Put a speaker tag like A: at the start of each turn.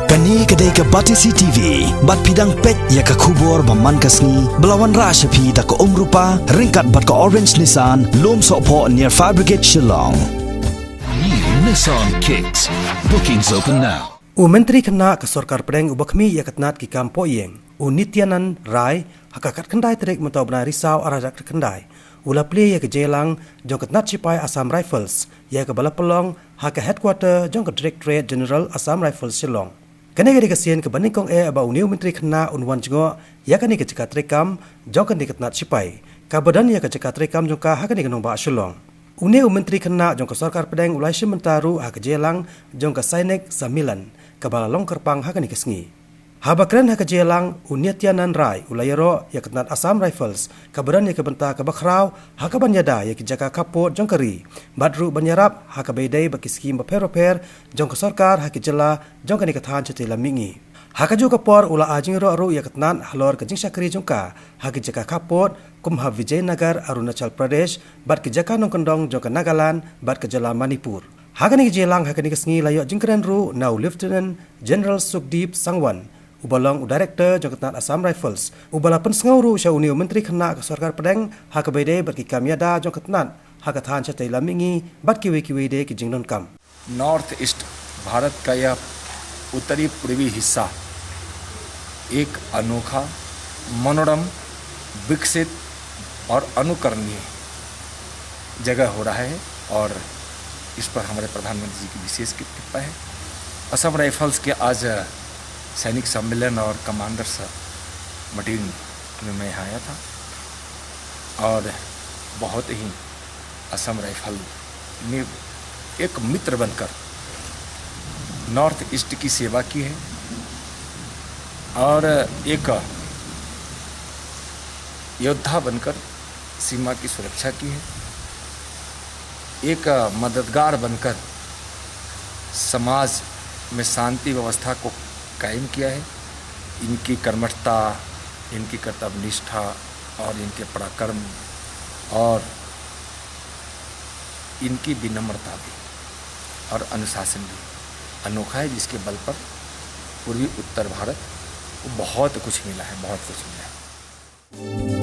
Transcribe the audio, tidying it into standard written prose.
A: Kani kedai ke Batisi TV, bat pidang pet ya ke kubur baman kasni, belawan rasa pi da ke rupa, ringkat bat ke Orange Nissan, lom sokpo near Fire Brigade Shillong.
B: New Nissan Kicks. Bookings open now.
C: Menteri kena ke Sarkar Pedang ubakmi ya ketnat ki kampo yeng. Nityanan Rai hakakat kendai terik mentau benar risau arajak kendai. Ula pli ya ke jelang jong ketnat cipai Assam Rifles ya ke bala pelong haka headquarter jong ke Directorate General Assam Rifles Shillong. Kani ke dikasian ke banding kong aba uniu menteri kena unwan jengo ya kani ke cekat rekam jong kani ketnat cipai. Kabadan ya ke cekat rekam jong ka haka ni kenong ba Shillong. Uniu menteri kena jong ke Sarkar Pedang ulai sementaru haka jelang jong ke Sainik Samilan kabala long kerpang haka ni kesngi. Habakran haka jelang Nityanan Rai ulayaro ya ketnat Assam Rifles kabaran ya kebenta kabakrau haka banyada ya kijaka kapot jong keri badru banyarap haka beidai baki skim baper jong ke Sarkar haki jela jong kani kathan cetila mingi haka juga por ula ajing ro ya ketnat halor kajing syakri jongka haki jaka kapot kumha Vijayanagar Arunachal Pradesh bad kijaka nongkendong jong ke Nagaland bad ke jela Manipur. Haka ni jelang haka ni kesngi layok jingkeren ru now Lieutenant General Sukdeep Sangwan ubalong Director Jongketnat Assam Rifles ubala pensengau sya uniu menteri kena ke Sarkar Pedang haka bede berki kamyada Jongketnat haka than chatai lamingi bat kiwe de ki jingnon kam.
D: North east Bharat का यह उत्तरी पूर्वी हिस्सा एक अनोखा, मनोरम, विकसित और अनुकरणीय जगह हो रहा है और इस पर हमारे प्रधानमंत्री जी की विशेष कृपा है। असम राइफल्स के आज सैनिक सम्मेलन और कमांडर्स मीटिंग में मैं यहाँ आया था और बहुत ही असम राइफल ने एक मित्र बनकर नॉर्थ ईस्ट की सेवा की है और एक योद्धा बनकर सीमा की सुरक्षा की है, एक मददगार बनकर समाज में शांति व्यवस्था को कायम किया है। इनकी कर्मठता, इनकी कर्तव्यनिष्ठा और इनके पराक्रम और इनकी विनम्रता भी और अनुशासन भी अनोखा है, जिसके बल पर पूर्वी उत्तर भारत को बहुत कुछ मिला है, बहुत कुछ मिला है।